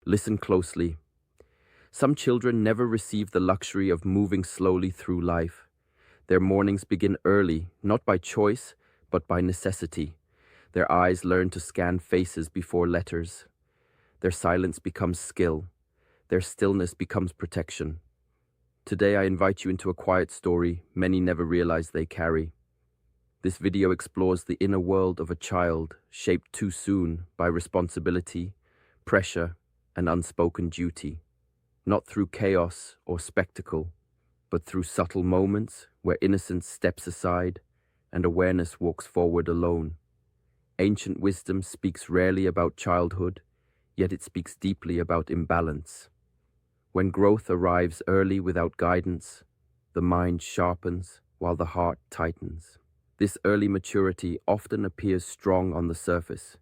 Listen closely. Some children never receive the luxury of moving slowly through life. Their mornings begin early, not by choice, but by necessity. Their eyes learn to scan faces before letters. Their silence becomes skill. Their stillness becomes protection. Today I invite you into a quiet story many never realize they carry. This video explores the inner world of a child shaped too soon by responsibility, pressure, and unspoken duty. Not through chaos or spectacle, but through subtle moments where innocence steps aside and awareness walks forward alone. Ancient wisdom speaks rarely about childhood, yet it speaks deeply about imbalance. When growth arrives early without guidance, the mind sharpens while the heart tightens. This early maturity often appears strong on the surface,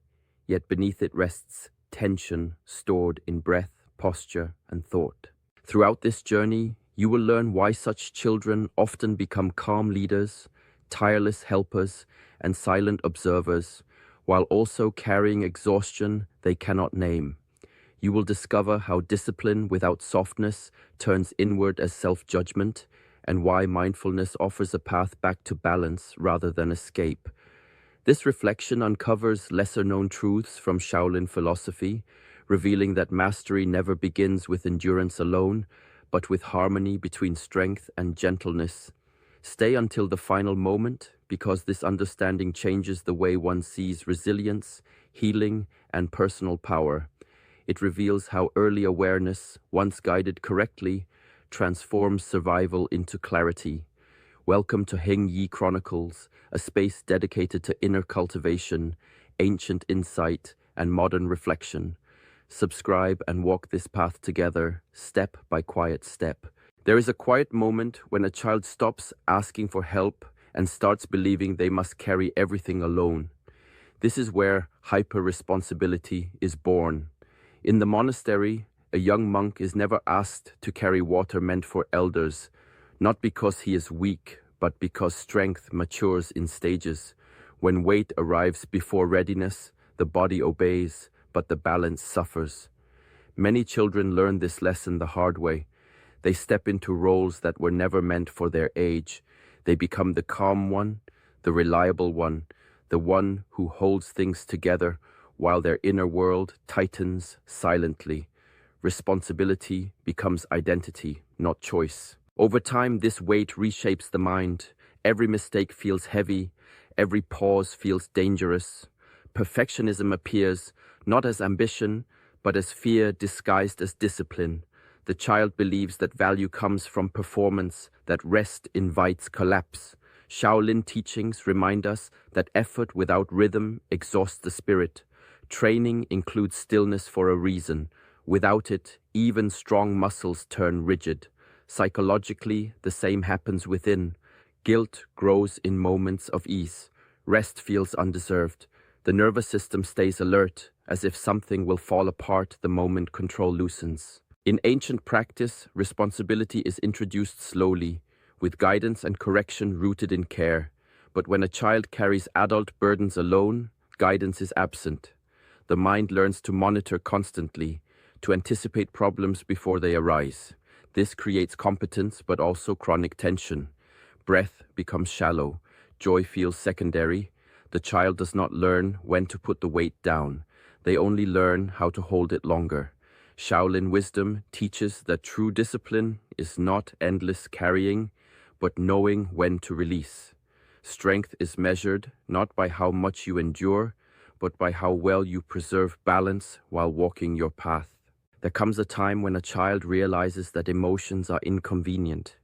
yet beneath it rests tension stored in breath, posture, and thought. Throughout this journey, you will learn why such children often become calm leaders, tireless helpers, and silent observers, while also carrying exhaustion they cannot name. You will discover how discipline without softness turns inward as self-judgment, and why mindfulness offers a path back to balance rather than escape. This reflection uncovers lesser-known truths from Shaolin philosophy, revealing that mastery never begins with endurance alone, but with harmony between strength and gentleness. Stay until the final moment, because this understanding changes the way one sees resilience, healing, and personal power. It reveals how early awareness, once guided correctly, transforms survival into clarity. Welcome to Heng Yi Chronicles, a space dedicated to inner cultivation, ancient insight, and modern reflection. Subscribe and walk this path together, step by quiet step. There is a quiet moment when a child stops asking for help and starts believing they must carry everything alone. This is where hyper-responsibility is born. In the monastery, a young monk is never asked to carry water meant for elders, not because he is weak, but because strength matures in stages. When weight arrives before readiness, the body obeys, but the balance suffers. Many children learn this lesson the hard way. They step into roles that were never meant for their age. They become the calm one, the reliable one, the one who holds things together while their inner world tightens silently. Responsibility becomes identity, not choice. Over time, this weight reshapes the mind. Every mistake feels heavy. Every pause feels dangerous. Perfectionism appears not as ambition, but as fear disguised as discipline. The child believes that value comes from performance, that rest invites collapse. Shaolin teachings remind us that effort without rhythm exhausts the spirit. Training includes stillness for a reason. Without it, even strong muscles turn rigid. Psychologically, the same happens within. Guilt grows in moments of ease. Rest feels undeserved. The nervous system stays alert, as if something will fall apart the moment control loosens. In ancient practice, responsibility is introduced slowly, with guidance and correction rooted in care. But when a child carries adult burdens alone, guidance is absent. The mind learns to monitor constantly, to anticipate problems before they arise. This creates competence, but also chronic tension. Breath becomes shallow. Joy feels secondary. The child does not learn when to put the weight down. They only learn how to hold it longer. Shaolin wisdom teaches that true discipline is not endless carrying, but knowing when to release. Strength is measured not by how much you endure, but by how well you preserve balance while walking your path. There comes a time when a child realizes that emotions are inconvenient.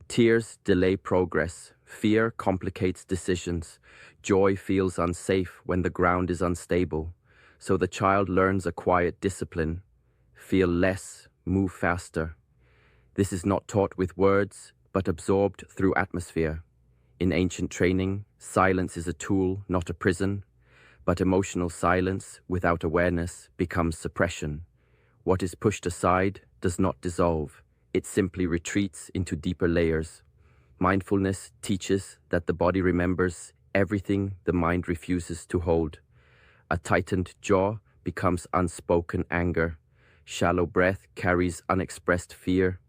Tears delay progress. Fear complicates decisions. Joy feels unsafe when the ground is unstable. So the child learns a quiet discipline. Feel less, move faster. This is not taught with words, but absorbed through atmosphere. In ancient training, silence is a tool, not a prison. But emotional silence without awareness becomes suppression. What is pushed aside does not dissolve. It simply retreats into deeper layers. Mindfulness teaches that the body remembers everything the mind refuses to hold. A tightened jaw becomes unspoken anger. Shallow breath carries unexpressed fear.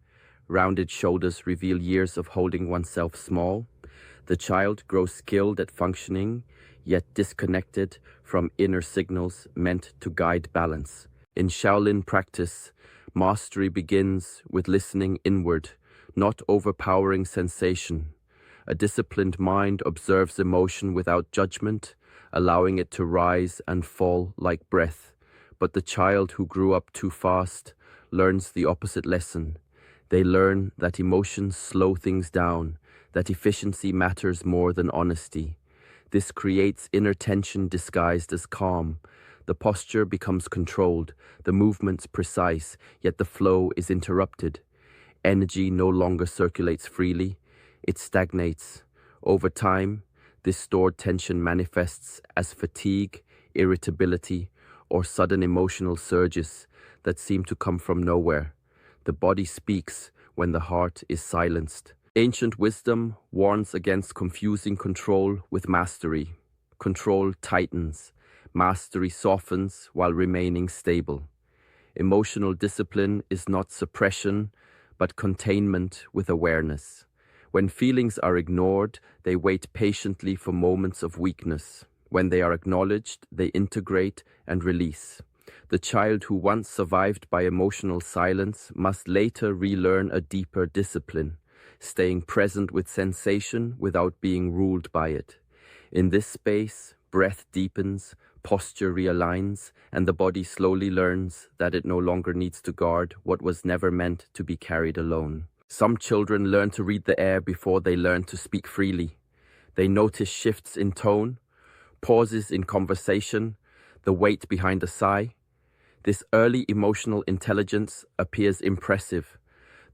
Rounded shoulders reveal years of holding oneself small. The child grows skilled at functioning, yet disconnected from inner signals meant to guide balance. In Shaolin practice, mastery begins with listening inward, not overpowering sensation. A disciplined mind observes emotion without judgment, allowing it to rise and fall like breath. But the child who grew up too fast learns the opposite lesson. They learn that emotions slow things down, that efficiency matters more than honesty. This creates inner tension disguised as calm. The posture becomes controlled, the movements precise, yet the flow is interrupted. Energy no longer circulates freely, it stagnates. Over time, this stored tension manifests as fatigue, irritability, or sudden emotional surges that seem to come from nowhere. The body speaks when the heart is silenced. Ancient wisdom warns against confusing control with mastery. Control tightens, mastery softens while remaining stable. Emotional discipline is not suppression, but containment with awareness. When feelings are ignored, they wait patiently for moments of weakness. When they are acknowledged, they integrate and release. The child who once survived by emotional silence must later relearn a deeper discipline, staying present with sensation without being ruled by it. In this space, breath deepens, posture realigns, and the body slowly learns that it no longer needs to guard what was never meant to be carried alone. Some children learn to read the air before they learn to speak freely. They notice shifts in tone, pauses in conversation, the weight behind a sigh. This early emotional intelligence appears impressive.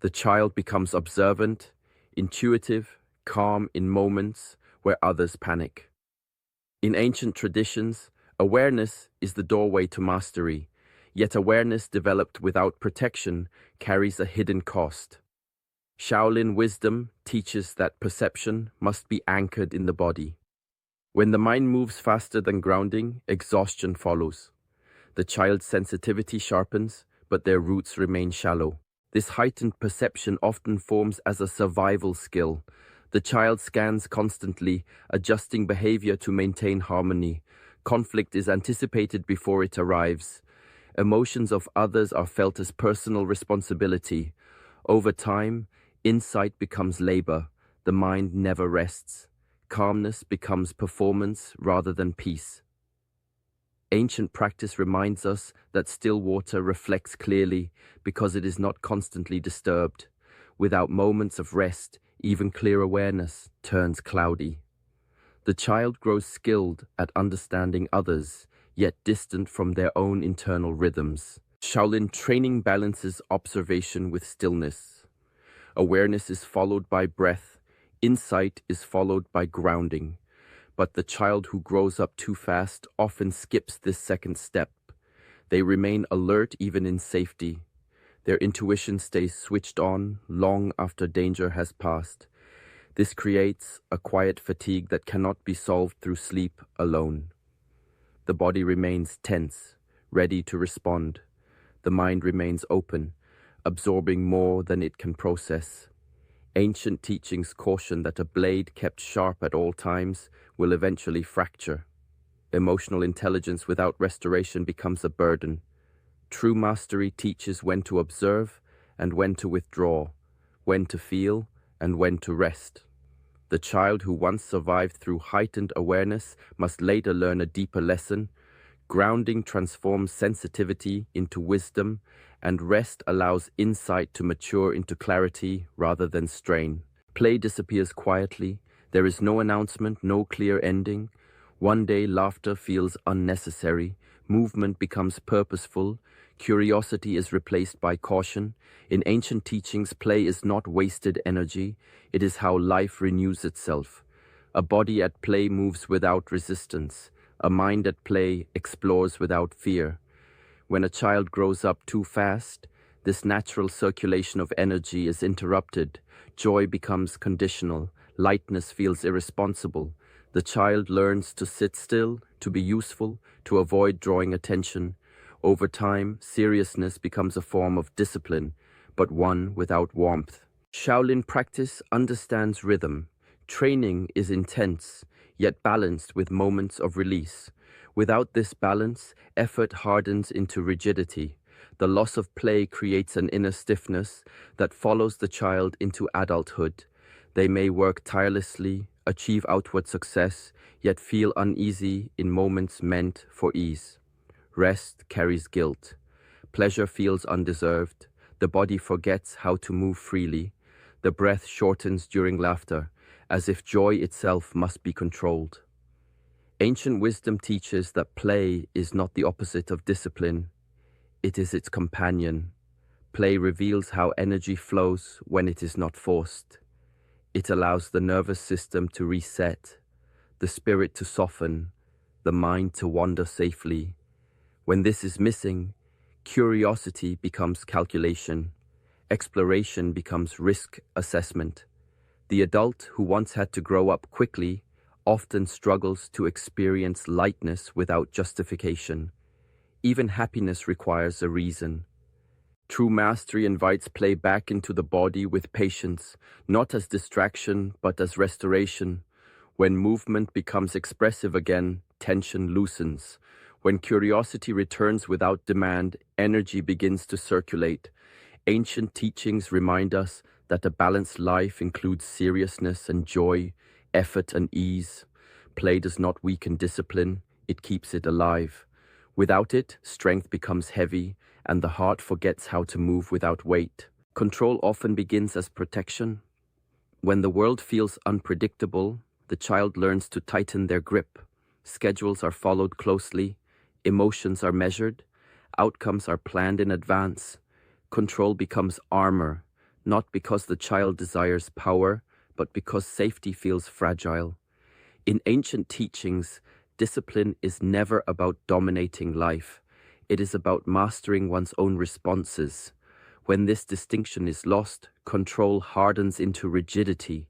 The child becomes observant, intuitive, calm in moments where others panic. In ancient traditions, awareness is the doorway to mastery, yet awareness developed without protection carries a hidden cost. Shaolin wisdom teaches that perception must be anchored in the body. When the mind moves faster than grounding, exhaustion follows. The child's sensitivity sharpens, but their roots remain shallow. This heightened perception often forms as a survival skill. The child scans constantly, adjusting behavior to maintain harmony. Conflict is anticipated before it arrives. Emotions of others are felt as personal responsibility. Over time, insight becomes labor. The mind never rests. Calmness becomes performance rather than peace. Ancient practice reminds us that still water reflects clearly because it is not constantly disturbed. Without moments of rest, even clear awareness turns cloudy. The child grows skilled at understanding others, yet distant from their own internal rhythms. Shaolin training balances observation with stillness. Awareness is followed by breath. Insight is followed by grounding. But the child who grows up too fast often skips this second step. They remain alert even in safety. Their intuition stays switched on long after danger has passed. This creates a quiet fatigue that cannot be solved through sleep alone. The body remains tense, ready to respond. The mind remains open, absorbing more than it can process. Ancient teachings caution that a blade kept sharp at all times will eventually fracture. Emotional intelligence without restoration becomes a burden. True mastery teaches when to observe and when to withdraw, when to feel and when to rest. The child who once survived through heightened awareness must later learn a deeper lesson. Grounding transforms sensitivity into wisdom, and rest allows insight to mature into clarity rather than strain. Play disappears quietly. There is no announcement, no clear ending. One day laughter feels unnecessary. Movement becomes purposeful. Curiosity is replaced by caution. In ancient teachings, play is not wasted energy. It is how life renews itself. A body at play moves without resistance. A mind at play explores without fear. When a child grows up too fast, this natural circulation of energy is interrupted. Joy becomes conditional. Lightness feels irresponsible. The child learns to sit still, to be useful, to avoid drawing attention. Over time, seriousness becomes a form of discipline, but one without warmth. Shaolin practice understands rhythm. Training is intense, yet balanced with moments of release. Without this balance, effort hardens into rigidity. The loss of play creates an inner stiffness that follows the child into adulthood. They may work tirelessly, achieve outward success, yet feel uneasy in moments meant for ease. Rest carries guilt. Pleasure feels undeserved. The body forgets how to move freely. The breath shortens during laughter, as if joy itself must be controlled. Ancient wisdom teaches that play is not the opposite of discipline. It is its companion. Play reveals how energy flows when it is not forced. It allows the nervous system to reset, the spirit to soften, the mind to wander safely. When this is missing, curiosity becomes calculation. Exploration becomes risk assessment. The adult who once had to grow up quickly often struggles to experience lightness without justification. Even happiness requires a reason. True mastery invites play back into the body with patience, not as distraction, but as restoration. When movement becomes expressive again, tension loosens. When curiosity returns without demand, energy begins to circulate. Ancient teachings remind us that a balanced life includes seriousness and joy, effort and ease. Play does not weaken discipline, it keeps it alive. Without it, strength becomes heavy, and the heart forgets how to move without weight. Control often begins as protection. When the world feels unpredictable, the child learns to tighten their grip. Schedules are followed closely, emotions are measured, outcomes are planned in advance. Control becomes armor, not because the child desires power, but because safety feels fragile. In ancient teachings, discipline is never about dominating life. It is about mastering one's own responses. When this distinction is lost, control hardens into rigidity.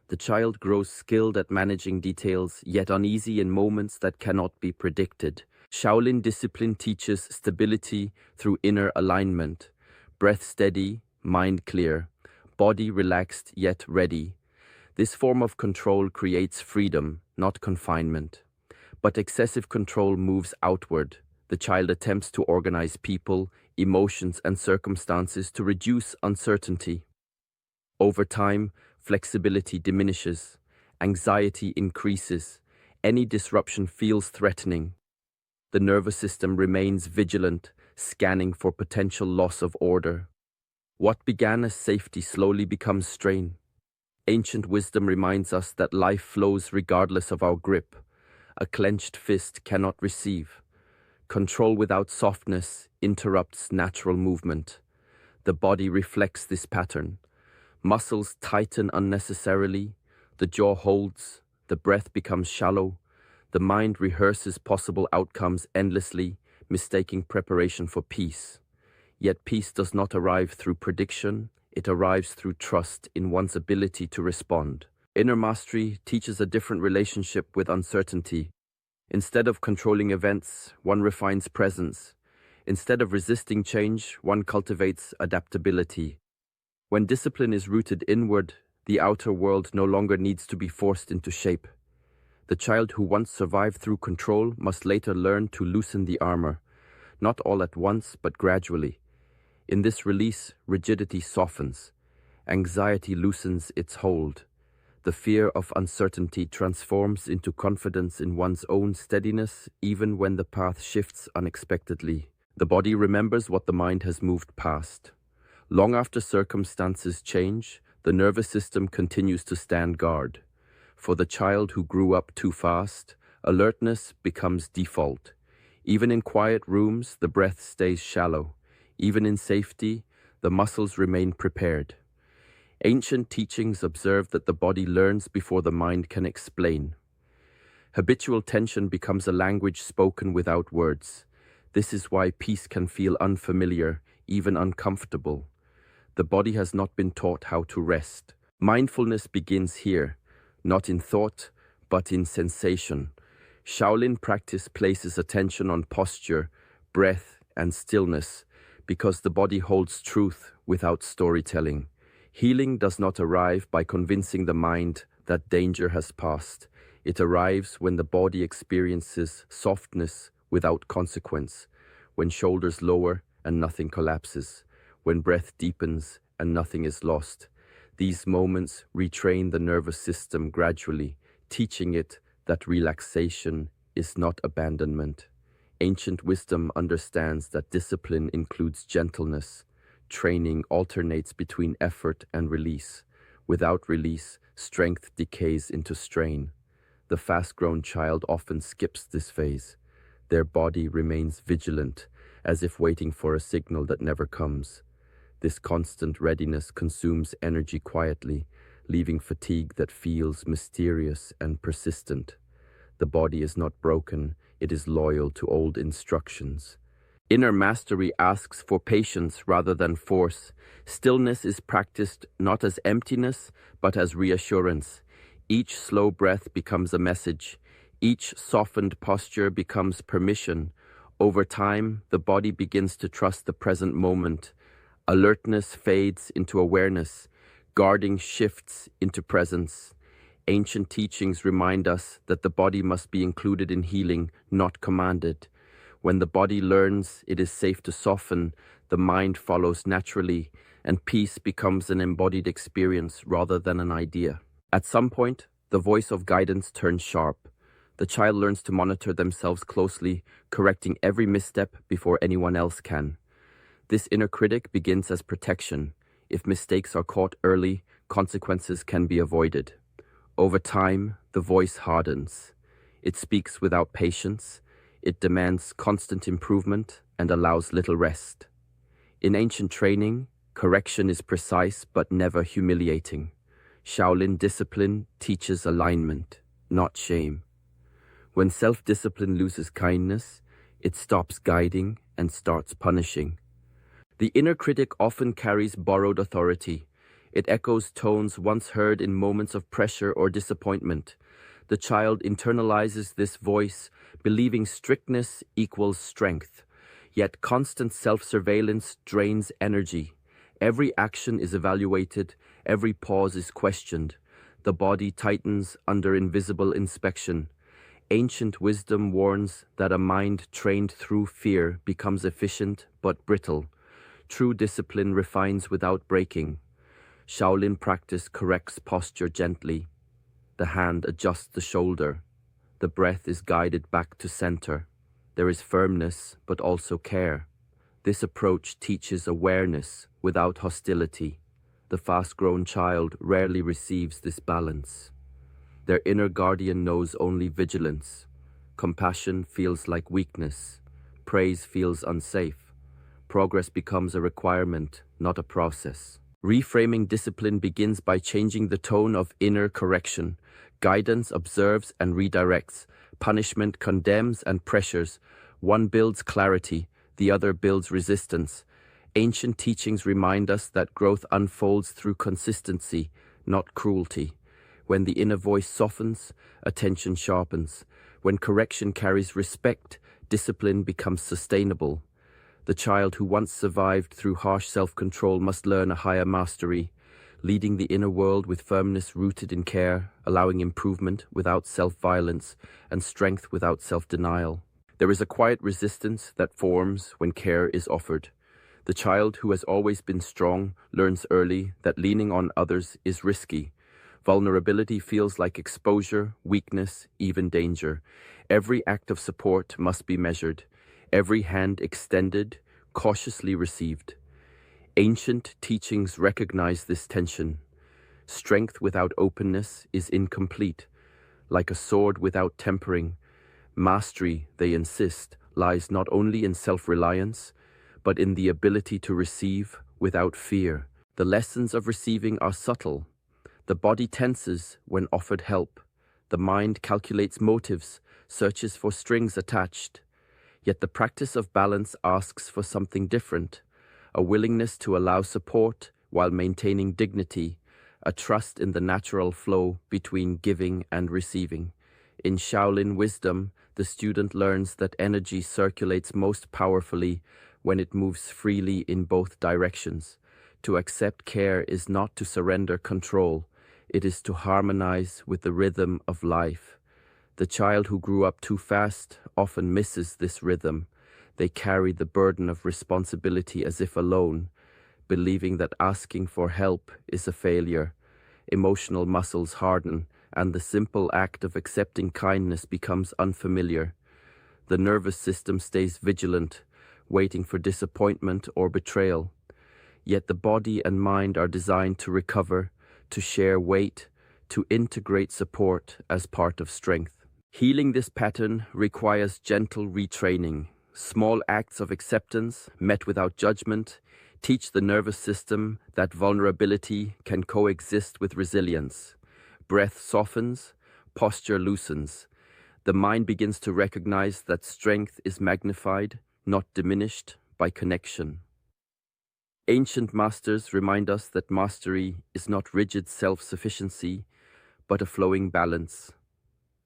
The child grows skilled at managing details, yet uneasy in moments that cannot be predicted. Shaolin discipline teaches stability through inner alignment. Breath steady, mind clear, body relaxed yet ready. This form of control creates freedom, not confinement. But excessive control moves outward. The child attempts to organize people, emotions, and circumstances to reduce uncertainty. Over time, flexibility diminishes, anxiety increases, any disruption feels threatening. The nervous system remains vigilant, scanning for potential loss of order. What began as safety slowly becomes strain. Ancient wisdom reminds us that life flows regardless of our grip. A clenched fist cannot receive. Control without softness interrupts natural movement. The body reflects this pattern. Muscles tighten unnecessarily, the jaw holds, the breath becomes shallow, the mind rehearses possible outcomes endlessly, mistaking preparation for peace. Yet peace does not arrive through prediction, it arrives through trust in one's ability to respond. Inner mastery teaches a different relationship with uncertainty. Instead of controlling events, one refines presence. Instead of resisting change, one cultivates adaptability. When discipline is rooted inward, the outer world no longer needs to be forced into shape. The child who once survived through control must later learn to loosen the armor, not all at once, but gradually. In this release, rigidity softens. Anxiety loosens its hold. The fear of uncertainty transforms into confidence in one's own steadiness, even when the path shifts unexpectedly. The body remembers what the mind has moved past. Long after circumstances change, the nervous system continues to stand guard. For the child who grew up too fast, alertness becomes default. Even in quiet rooms, the breath stays shallow. Even in safety, the muscles remain prepared. Ancient teachings observe that the body learns before the mind can explain. Habitual tension becomes a language spoken without words. This is why peace can feel unfamiliar, even uncomfortable. The body has not been taught how to rest. Mindfulness begins here, not in thought, but in sensation. Shaolin practice places attention on posture, breath, and stillness, because the body holds truth without storytelling. Healing does not arrive by convincing the mind that danger has passed. It arrives when the body experiences softness without consequence, when shoulders lower and nothing collapses, when breath deepens and nothing is lost. These moments retrain the nervous system gradually, teaching it that relaxation is not abandonment. Ancient wisdom understands that discipline includes gentleness. Training alternates between effort and release. Without release, strength decays into strain. The fast-grown child often skips this phase. Their body remains vigilant, as if waiting for a signal that never comes. This constant readiness consumes energy quietly, leaving fatigue that feels mysterious and persistent. The body is not broken, it is loyal to old instructions. Inner mastery asks for patience rather than force. Stillness is practiced not as emptiness, but as reassurance. Each slow breath becomes a message. Each softened posture becomes permission. Over time, the body begins to trust the present moment. Alertness fades into awareness. Guarding shifts into presence. Ancient teachings remind us that the body must be included in healing, not commanded. When the body learns it is safe to soften, the mind follows naturally, and peace becomes an embodied experience rather than an idea. At some point, the voice of guidance turns sharp. The child learns to monitor themselves closely, correcting every misstep before anyone else can. This inner critic begins as protection. If mistakes are caught early, consequences can be avoided. Over time, the voice hardens. It speaks without patience. It demands constant improvement and allows little rest. In ancient training, correction is precise but never humiliating. Shaolin discipline teaches alignment, not shame. When self-discipline loses kindness, it stops guiding and starts punishing. The inner critic often carries borrowed authority. It echoes tones once heard in moments of pressure or disappointment. The child internalizes this voice, believing strictness equals strength. Yet constant self-surveillance drains energy. Every action is evaluated, every pause is questioned. The body tightens under invisible inspection. Ancient wisdom warns that a mind trained through fear becomes efficient but brittle. True discipline refines without breaking. Shaolin practice corrects posture gently. The hand adjusts the shoulder. The breath is guided back to center. There is firmness, but also care. This approach teaches awareness without hostility. The fast-grown child rarely receives this balance. Their inner guardian knows only vigilance. Compassion feels like weakness. Praise feels unsafe. Progress becomes a requirement, not a process. Reframing discipline begins by changing the tone of inner correction. Guidance observes and redirects. Punishment condemns and pressures. One builds clarity, the other builds resistance. Ancient teachings remind us that growth unfolds through consistency, not cruelty. When the inner voice softens, attention sharpens. When correction carries respect, discipline becomes sustainable. The child who once survived through harsh self-control must learn a higher mastery, leading the inner world with firmness rooted in care, allowing improvement without self-violence, and strength without self-denial. There is a quiet resistance that forms when care is offered. The child who has always been strong learns early that leaning on others is risky. Vulnerability feels like exposure, weakness, even danger. Every act of support must be measured. Every hand extended, cautiously received. Ancient teachings recognize this tension. Strength without openness is incomplete. Like a sword without tempering, mastery, they insist, lies not only in self-reliance, but in the ability to receive without fear. The lessons of receiving are subtle. The body tenses when offered help. The mind calculates motives, searches for strings attached. Yet the practice of balance asks for something different, a willingness to allow support while maintaining dignity, a trust in the natural flow between giving and receiving. In Shaolin wisdom, the student learns that energy circulates most powerfully when it moves freely in both directions. To accept care is not to surrender control, it is to harmonize with the rhythm of life. The child who grew up too fast often misses this rhythm. They carry the burden of responsibility as if alone, believing that asking for help is a failure. Emotional muscles harden, and the simple act of accepting kindness becomes unfamiliar. The nervous system stays vigilant, waiting for disappointment or betrayal. Yet the body and mind are designed to recover, to share weight, to integrate support as part of strength. Healing this pattern requires gentle retraining. Small acts of acceptance, met without judgment, teach the nervous system that vulnerability can coexist with resilience. Breath softens, posture loosens. The mind begins to recognize that strength is magnified, not diminished, by connection. Ancient masters remind us that mastery is not rigid self-sufficiency, but a flowing balance.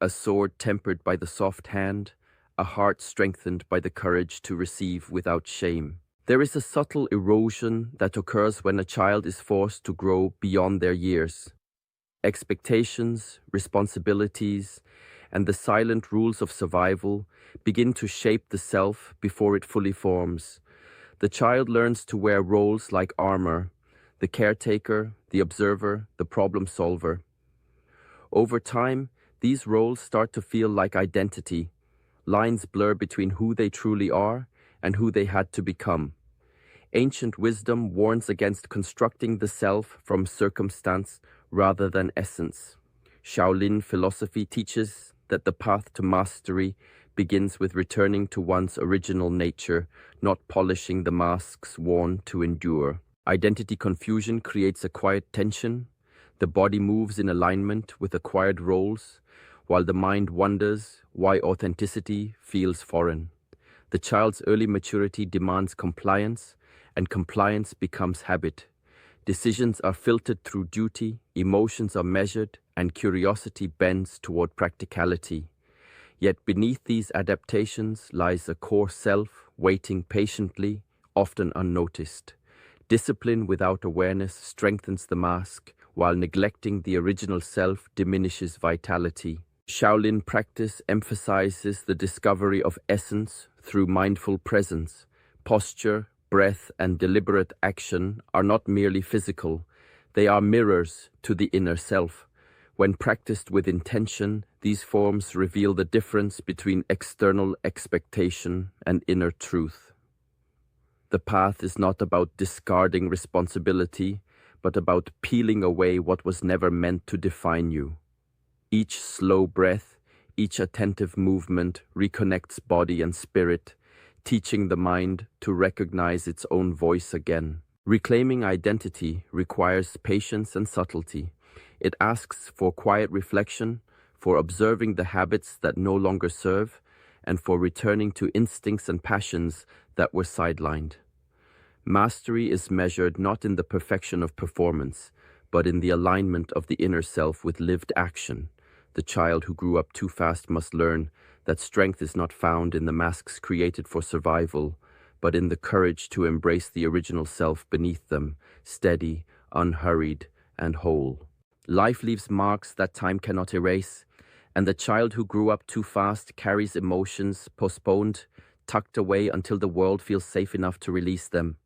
A sword tempered by the soft hand, a heart strengthened by the courage to receive without shame. There is a subtle erosion that occurs when a child is forced to grow beyond their years. Expectations, responsibilities, and the silent rules of survival begin to shape the self before it fully forms. The child learns to wear roles like armor: the caretaker, the observer, the problem solver. Over time, these roles start to feel like identity. Lines blur between who they truly are and who they had to become. Ancient wisdom warns against constructing the self from circumstance rather than essence. Shaolin philosophy teaches that the path to mastery begins with returning to one's original nature, not polishing the masks worn to endure. Identity confusion creates a quiet tension. The body moves in alignment with acquired roles, while the mind wonders why authenticity feels foreign. The child's early maturity demands compliance, and compliance becomes habit. Decisions are filtered through duty, emotions are measured, and curiosity bends toward practicality. Yet beneath these adaptations lies a core self, waiting patiently, often unnoticed. Discipline without awareness strengthens the mask, while neglecting the original self diminishes vitality. Shaolin practice emphasizes the discovery of essence through mindful presence. Posture, breath, and deliberate action are not merely physical, they are mirrors to the inner self. When practiced with intention, these forms reveal the difference between external expectation and inner truth. The path is not about discarding responsibility, but about peeling away what was never meant to define you. Each slow breath, each attentive movement reconnects body and spirit, teaching the mind to recognize its own voice again. Reclaiming identity requires patience and subtlety. It asks for quiet reflection, for observing the habits that no longer serve, and for returning to instincts and passions that were sidelined. Mastery is measured not in the perfection of performance, but in the alignment of the inner self with lived action. The child who grew up too fast must learn that strength is not found in the masks created for survival, but in the courage to embrace the original self beneath them, steady, unhurried, and whole. Life leaves marks that time cannot erase, and the child who grew up too fast carries emotions postponed, tucked away until the world feels safe enough to release them.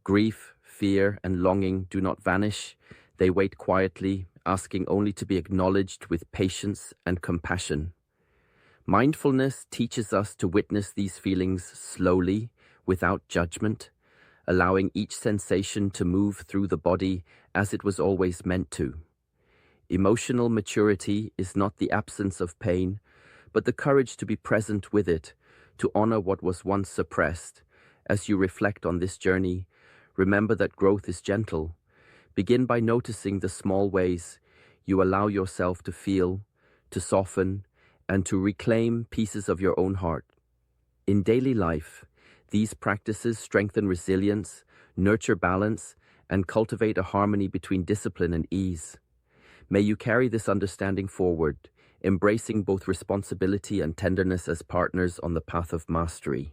Grief, fear, and longing do not vanish. They wait quietly, asking only to be acknowledged with patience and compassion. Mindfulness teaches us to witness these feelings slowly, without judgment, allowing each sensation to move through the body as it was always meant to. Emotional maturity is not the absence of pain, but the courage to be present with it, to honor what was once suppressed. As you reflect on this journey, remember that growth is gentle. Begin by noticing the small ways you allow yourself to feel, to soften, and to reclaim pieces of your own heart. In daily life, these practices strengthen resilience, nurture balance, and cultivate a harmony between discipline and ease. May you carry this understanding forward, embracing both responsibility and tenderness as partners on the path of mastery.